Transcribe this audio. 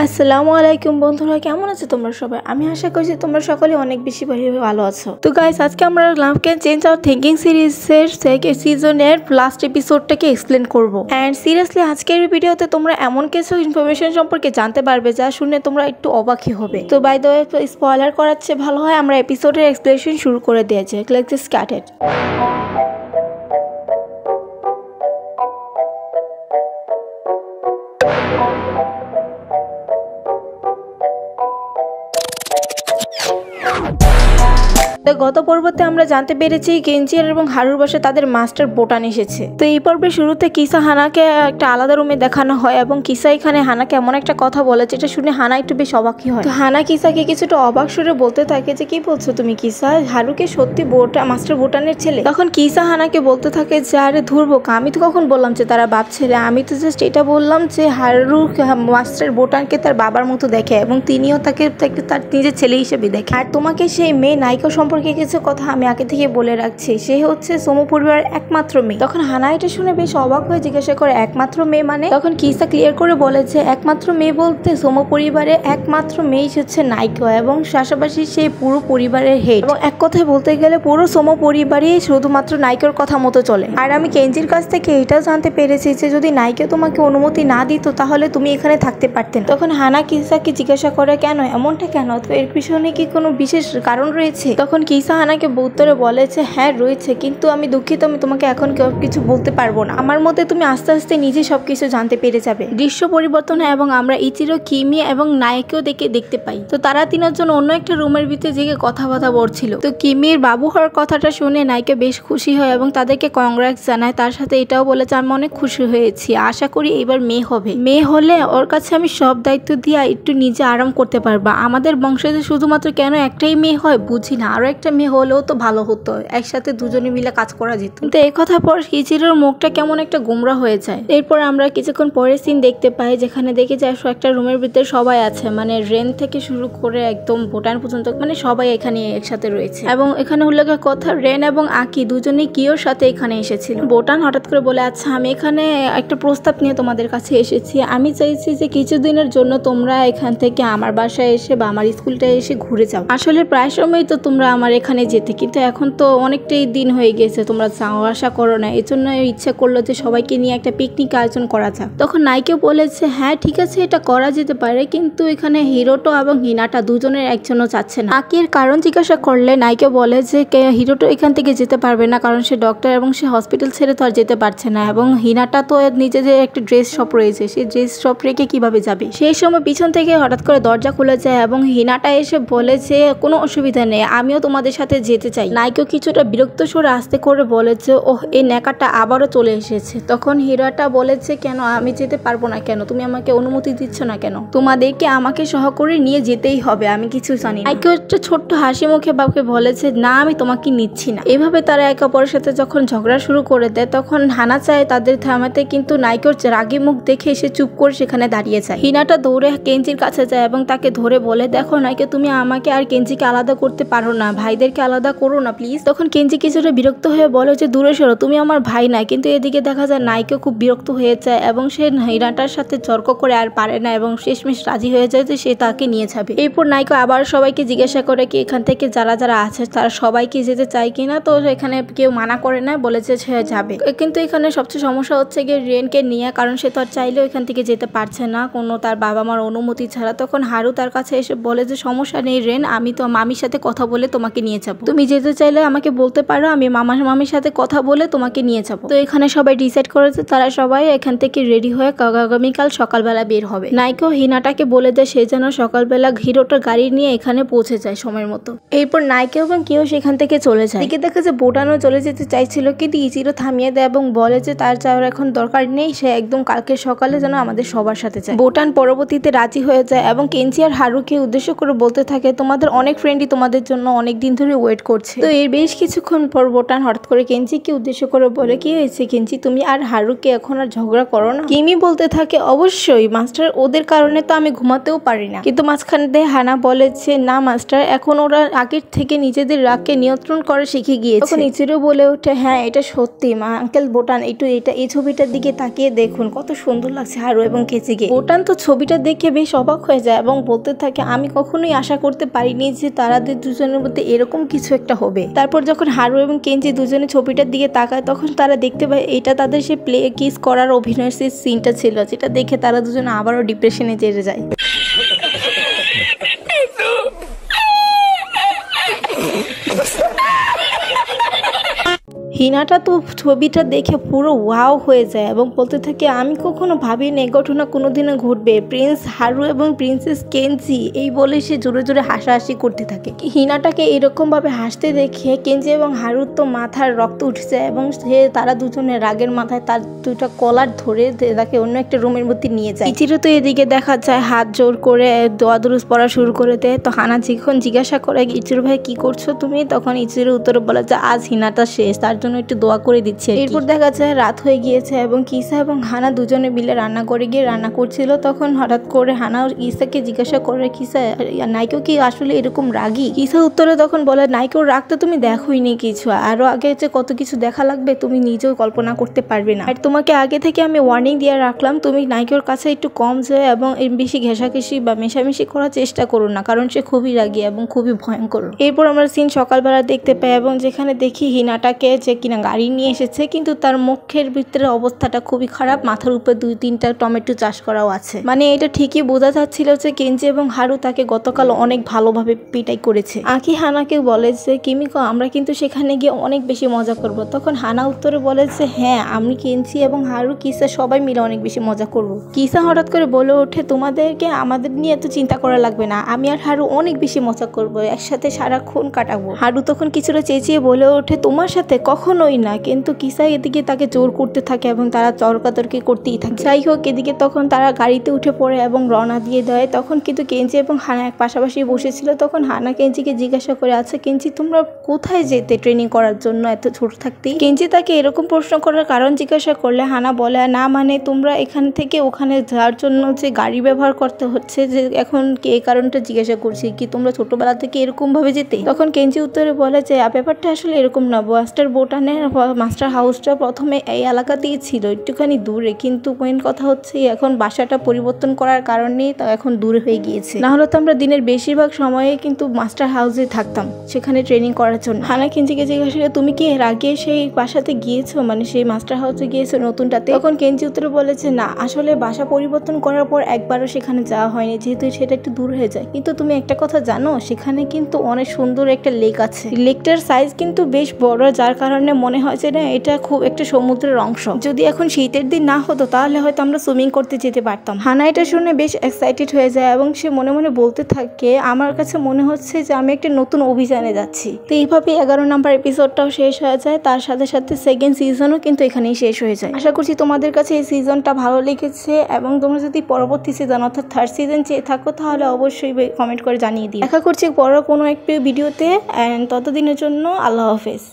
আসসালামু আলাইকুম বন্ধুরা, কেমন আছো তোমরা সবাই? আমি আশা করছি তোমরা সকলে অনেক বেশি ভালো আছো। তো গাইস, আজকে আমরা লাভ ক্যান চেঞ্জ আওয়ার থিংকিং সিরিজের সেকেন্ড সিজনের লাস্ট এপিসোডটাকে এক্সপ্লেন করব। এন্ড সিরিয়াসলি আজকের ভিডিওতে তোমরা এমন কিছু ইনফরমেশন সম্পর্কে জানতে পারবে যা শুনে তোমরা একটু অবাকই হবে। তো বাই দ্য ওয়ে, স্পয়লার করাচ্ছে ভালো হয় আমরা এপিসোডের এক্সপ্লেনেশন শুরু করে দিয়েছি। Let's get started. গত পর্বতে আমরা জানতে পেরেছি কেঞ্জিয়ার এবং হারুর বাসায় তাদের মাস্টার বোটান এসেছে। তো এই পর্বের শুরুতে কিসা হানাকে একটা আলাদা রুমে দেখানো হয় এবং কিসা এখানে হানাকে এমন একটা কথা বলে যেটা শুনে হানা একটু বেশ অবাকই হয়। তো হানা কিসাকে কিছুটা অবাক সুরে বলতে থাকে যে কি বলছো তুমি কিসা, হারুকে সত্যি মাস্টার বোটানের ছেলে? তখন কিসা হানাকে বলতে থাকে যে আরে ধুরবোকা, আমি তো কখন বললাম যে তারা বাপ ছেলে, আমি তো জাস্ট এটা বললাম যে হারু মাস্টার বোটানকে তার বাবার মতো দেখে এবং তিনিও তাকে তার নিজের ছেলে হিসেবে দেখে। আর তোমাকে সেই মেয়ে নায়িকা সম্পর্কে কিছু কথা আমি আগে থেকে বলে রাখছি, সে হচ্ছে সোমু পরিবারের একমাত্র মেয়ে। তখন হানা এটা শুনে বেশ অবাক হয়ে জিজ্ঞাসা করে একমাত্র মেয়ে মানে? তখন কিসা ক্লিয়ার করে বলে যে একমাত্র মেয়ে বলতে সোমু পরিবারের একমাত্র মেয়ে হচ্ছে নায়িকা এবং পাশাপাশি সে পুরো পরিবারের হেড, এবং এক কথায় বলতে গেলে পুরো সোমু পরিবারই শুধুমাত্র নায়িকার কথা মতো চলে। আর আমি কেঞ্জির কাছ থেকে এটাও জানতে পেরেছি যে যদি নায়িকা তোমাকে অনুমতি না দিত তাহলে তুমি এখানে থাকতে পারতে না। তখন হানা কিসাকে জিজ্ঞাসা করে কেন, এমনটা কেন, তো এর পিছনে কি কোনো বিশেষ কারণ রয়েছে? তখন কিসা হানাকে উত্তরে বলে যে হ্যাঁ রয়েছে, কিন্তু আমি দুঃখিত, আমি তোমাকে এখন কিছু বলতে পারবো না। আমার মতে তুমি আস্তে আস্তে নিজে সবকিছু জানতে পেরে যাবে। দৃশ্য পরিবর্তন হয় এবং আমরা ইচিরো, কিমি এবং নায়কেও দেখতে পাই। তো তারা তিনজন অন্য একটা রুমের ভিতরে জেগে কথা বলছিল। তো কিমির বাবু হওয়ার কথাটা শুনে নায়কে বেশ খুশি হয় এবং তাদেরকে কংগ্রেটস জানায়। তার সাথে এটাও বলেছে আমি অনেক খুশি হয়েছি, আশা করি এবার মেয়ে হবে, মেয়ে হলে ওর কাছে আমি সব দায়িত্ব দিয়ে একটু নিজে আরাম করতে পারবা। আমাদের বংশে শুধুমাত্র কেন একটাই মেয়ে হয় বুঝি না, আরো একটা মেয়ে হলেও তো ভালো হতো, একসাথে দুজনে মিলে কাজ করা যেত। কিন্তু এই কথা পর ইচিরোর মুখটা কেমন একটা গোমরা হয়ে যায়। এরপর আমরা কিছুক্ষণ পরে সিন দেখতে পাই যেখানে দেখে যায় একটা রুমের ভিতরে সবাই আছে, মানে রেন থেকে শুরু করে একদম বোটান পর্যন্ত, মানে সবাই এখানে একসাথে রয়েছে। এবং এখানে উল্লেখ কথা রেন এবং আকি দুজনেই কিওর সাথে এখানে এসেছিল। বোটান হঠাৎ করে বলে আচ্ছা আমি এখানে একটা প্রস্তাব নিয়ে তোমাদের কাছে এসেছি, আমি চাইছি যে কিছুদিনের জন্য তোমরা এখান থেকে আমার বাসায় এসে বা আমার স্কুলটায় এসে ঘুরে যাও। আসলে প্রায় সময় তো তোমরা আমার এখানে যেতে, কিন্তু এখন তো অনেকটাই দিন হয়ে গেছে তোমরা যাওয়া আসা করো না, এই জন্য ইচ্ছা করলো যে সবাইকে নিয়ে একটা পিকনিক আয়োজন করা যাক। তখন নায়িকা বলেছে হ্যাঁ ঠিক আছে এটা করা যেতে পারে, কিন্তু এখানে হিরোটো এবং হিনাটা দুজনের একজনও চাচ্ছে না। আকির কারণ জিজ্ঞাসা করলে নায়িকা বলে যে হিরোটো এখান থেকে যেতে পারবে না কারণ সে ডক্টর এবং সে হসপিটাল ছেড়ে তো আর যেতে পারছে না, এবং হিনাটা তো নিজেদের একটা ড্রেস শপ রয়েছে, সেই ড্রেস শপ রেখে কিভাবে যাবে। সেই সময় পিছন থেকে হঠাৎ করে দরজা খুলে যায় এবং হিনাটা এসে বলে যে কোনো অসুবিধা নেই, আমিও তোমাদের সাথে যেতে চাই। নায়িকা কিছুটা বিরক্ত সুরে আস্তে করে বলেছে ওহ এই নেকাটা আবারও চলে এসেছে। তখন হিরাটা বলেছে কেন আমি যেতে পারবো না কেন, তুমি আমাকে অনুমতি দিচ্ছ না কেন, তোমাদেরকে আমাকে সহকারে নিয়ে যেতেই হবে, আমি কিছু জানি না। নায়িকা একটা ছোট্ট হাসি মুখে বাবুকে বলেছে না আমি তোমাকে নিচ্ছি না। এভাবে তারা একে অপরের সাথে যখন ঝগড়া শুরু করে দেয় তখন হানা চায় তাদের থামাতে, কিন্তু নায়িকার রাগী মুখ দেখে সে চুপ করে সেখানে দাঁড়িয়ে যায়। হিনাটা দৌড়ে কেঞ্জির কাছে যায় এবং তাকে ধরে বলে দেখো নায়িকা তুমি আমাকে আর কেঞ্জিকে আলাদা করতে পারো না, ভাইদেরকে আলাদা করো না প্লিজ। তখন কেঞ্জি কিছুটা বিরক্ত হয়ে বলে যে দূরে সরো, তুমি আমার ভাই না। কিন্তু এদিকে দেখা যায় নায়িকা খুব বিরক্ত হয়ে যায় এবং সে হিনাটার সাথে তর্ক করে আর পারে না এবং শেষমেশ রাজি হয়ে যায় যে সে তাকে নিয়ে যাবে। এরপর নায়িকা আবার সবাইকে জিজ্ঞাসা করে কি এখান থেকে যারা যারা আছে তারা সবাইকে যেতে চায় কিনা, তো এখানে কেউ মানা করে না, বলেছে সে যাবে। কিন্তু এখানে সবচেয়ে সমস্যা হচ্ছে গিয়ে রেনকে নিয়ে, কারণ সে তো আর চাইলেও এখান থেকে যেতে পারছে না কোনো তার বাবা মার অনুমতি ছাড়া। তখন হারু তার কাছে এসে বলে যে সমস্যা নেই রেন, আমি তো মামির সাথে কথা বলে তোমাকে নিয়ে যাবো, তুমি যেতে চাইলে আমাকে বলতে পারো, আমি মামির সাথে কথা বলে তোমাকে নিয়ে যাবো। তো এখানে সবাই ডিসাইড করেছে তারা সবাই এখান থেকে রেডি হয়ে আগামীকাল সকালবেলা বের হবে। নায়িকা হিনাটাকে বলে দেয় সে যেন সকালবেলা হিরোটার গাড়ি নিয়ে এখানে পৌঁছে যায় সময়ের মতো। এরপর নায়িকা এবং কেউ সেখান থেকে চলে যায়। এদিকে দেখা যায় বোটানও চলে যেতে চাইছিল, কিন্তু ইচিরো থামিয়ে দেয় এবং বলে যে তার যাওয়ার এখন দরকার নেই, সে একদম কালকে সকালে যেন আমাদের সবার সাথে যায়। বোটান পরবর্তীতে রাজি হয়ে যায় এবং কেঞ্জি আর হারুকে উদ্দেশ্য করে বলতে থাকে তোমাদের অনেক ফ্রেন্ডই তোমাদের জন্য অনেকদিন দিন ধরে ওয়েট করছে। তো এর বেশ কিছুক্ষণ পর বোটান হঠাৎ করে কেঞ্জিকে উদ্দেশ্য করে বলে, কি হয়েছে কেঞ্জি, তুমি আর হারুকে এখন আর ঝগড়া করো না? কিমি বলতে থাকে, অবশ্যই মাস্টার, ওদের কারণে তো আমি ঘুমাতেও পারি না। কিন্তু মাঝখানে দিয়ে হানা বলে যে না মাস্টার, এখন ওরা আগের থেকে নিজেদের রাগকে নিয়ন্ত্রণ করে শিখে গিয়েছে। তখন ইচিরো বলে ওঠে, হ্যাঁ এটা সত্যি মা, আঙ্কেল বোটান একটু এই ছবিটার দিকে তাকিয়ে দেখুন, কত সুন্দর লাগছে হারু এবং কেঞ্জিকে। বোটান তো ছবিটা দেখে বেশ অবাক হয়ে যায় এবং বলতে থাকে, আমি কখনোই আশা করতে পারিনি যে তারাদের দুজনের মধ্যে এরকম কিছু একটা হবে। তারপর যখন হারু এবং কেঞ্জি দুজনে ছবিটার দিকে তাকায় তখন তারা দেখতে পায় এটা তাদের সে প্লে কিস করার অভিনয়ের সেই সিনটা ছিল, যেটা দেখে তারা দুজনে আবারও ডিপ্রেশনে যেতে যায়। হিনাটা তো ছবিটা দেখে পুরো ওয়াও হয়ে যায় এবং বলতে থাকে, আমি কখনো ভাবিনি এই ঘটনা কোনোদিনও ঘটবে। প্রিন্স হারু এবং প্রিন্সেস কেঞ্জি এই বলে সে জোরে জোরে হাসাহাসি করতে থাকে। হিনাটাকে এরকম ভাবে হাসতে দেখে কেঞ্জি এবং হারুর তো মাথার রক্ত উঠে যায় এবং তারা দুজনে রাগের মাথায় তার দুটা কলার ধরে তাকে অন্য একটা রুমের মধ্যে নিয়ে যায়। ইচিরো তো এদিকে দেখা যায় হাত জোর করে দোয়া দুরুজ পড়া শুরু করে দেয়। তো হানা যখন জিজ্ঞাসা করে, ইচিরো ভাই কি করছো তুমি, তখন ইচিরো উত্তরে বলে যে আজ হিনাটা শেষ, তার জন্য একটু দোয়া করে দিচ্ছে। এরপর দেখা যায় রাত হয়ে গিয়েছে এবং কিসা এবং হানা দুজনে মিলে রান্না করে গিয়ে রান্না করছিল। তখন হঠাৎ করে হানা কিসাকে জিজ্ঞাসা করে, কিসা নাইকো কি আসলে এরকম রাগী? কিসা উত্তরে তখন বলে, নাইকোর রাগ তো তুমি দেখোইনি কিছু, আরো আগে যে কত কিছু দেখা লাগবে তুমি নিজেও কল্পনা করতে পারবে না। আর তোমাকে আগে থেকে আমি ওয়ার্নিং দিয়ে রাখলাম, তুমি নাইকোর কাছে একটু কম যায় এবং বেশি ঘেঁষাঘেঁষি বা মেশামেশি করার চেষ্টা করো না, কারণ সে খুবই রাগী এবং খুবই ভয়ঙ্কর। এরপর আমরা সিন সকালবেলা দেখতে পাই এবং যেখানে দেখি হিনাটাকে যে কিনা গাড়ি নিয়ে এসেছে, কিন্তু তার মুখের ভিতরে অবস্থাটা খুবই খারাপ, মাথার উপর 2-3টা টমেটো চাষ করাও আছে। মানে এটা ঠিকই বোঝা যাচ্ছিল যে কেঞ্জি এবং হারু তাকে গতকাল অনেক ভালোভাবে পিটাই করেছে। আকি হানাকে বলে যে, কিমিকো আমরা কিন্তু সেখানে গিয়ে অনেক বেশি মজা করব। তখন হানা উত্তরে বলে যে, হ্যাঁ আমি কেঞ্জি এবং হারু কিসা সবাই মিলে অনেক বেশি মজা করব। কিসা হঠাৎ করে বলে ওঠে, তোমাদেরকে আমাদের নিয়ে এত চিন্তা করা লাগবে না, আমি আর হারু অনেক বেশি মজা করব, একসাথে সারাক্ষণ কাটাবো। হারু তখন কিছুটা চেঁচিয়ে বলে ওঠে, তোমার সাথে কখনোই না। কিন্তু কিসা এদিকে তাকে জোর করতে থাকে এবং তারা তর্কাতর্কি করতেই থাকে। যাই হোক, এদিকে তখন তারা গাড়িতে উঠে পড়ে এবং রওনা দিয়ে দেয়। তখন কিন্তু কেঞ্জি এবং হানা এক পাশাপাশি বসেছিল। তখন হানা কেঞ্জিকে জিজ্ঞাসা করে, আচ্ছা কেঞ্জি তোমরা কোথায় যেতে ট্রেনিং করার জন্য এত ছোট থাকতেই? কেঞ্জি তাকে এরকম প্রশ্ন করার কারণ জিজ্ঞাসা করলে হানা বলে, না মানে তোমরা এখান থেকে ওখানে যাওয়ার জন্য যে গাড়ি ব্যবহার করতে হচ্ছে, যে এখন এই কারণটা জিজ্ঞাসা করছি, কি তোমরা ছোটবেলা থেকে এরকম ভাবে যেতে? তখন কেঞ্জি উত্তরে বলে যে ব্যাপারটা আসলে এরকম না, মাস্টার বোটানের মাস্টার হাউসটা প্রথমে এই এলাকাতেই ছিল, একটুখানি দূরে, কিন্তু মেন কথা হচ্ছে এখন বাসাটা পরিবর্তন করার কারণে তো এখন দূরে হয়ে গিয়েছে, না হলে তো আমরা দিনের বেশিরভাগ সময়ে কিন্তু মাস্টার হাউসে থাকতাম সেখানে ট্রেনিং করার জন্য। হানা কেঞ্জিকে জিজ্ঞাসা করে, তুমি কি এর আগে সেই বাসাতে গিয়েছো, মানে সেই মাস্টার হাউসে গিয়েছো নতুনটাতে? তখন কেঞ্জি উত্তরে বলেছে, না আসলে বাসা পরিবর্তন করার পর একবারও সেখানে যাওয়া হয়নি, যেহেতু সেটা একটু দূর হয়ে যায়। কিন্তু তুমি একটা কথা জানো, সেখানে কিন্তু অনেক সুন্দর একটা লেক আছে, লেকটার সাইজ কিন্তু বেশ বড়, যার কারণে মনে হয় যে না এটা খুব একটা সমুদ্রের অংশ। যদি এখন শীতের দিন না হতো তাহলে হয়তো আমরা সুইমিং করতে যেতে পারতাম। হানা এটা শুনে বেশ এক্সাইটেড হয়ে যায় এবং সে মনে মনে বলতে থাকে, আমার কাছে মনে হচ্ছে যে আমি একটা নতুন অভিযানে যাচ্ছি। তো এইভাবে 11 নম্বর এপিসোডটাও শেষ হয়ে যায়, তার সাথে সাথে সেকেন্ড সিজনও কিন্তু এখানেই শেষ হয়ে যায়। আশা করছি তোমাদের কাছে এই সিজনটা ভালো লেগেছে এবং তোমরা যদি পরবর্তী সিজন অর্থাৎ থার্ড সিজন চেয়ে থাকো তাহলে অবশ্যই কমেন্ট করে জানিয়ে দিও। দেখা করছি পরের কোনো একটি ভিডিওতে, ততদিনের জন্য আল্লাহ হাফেজ।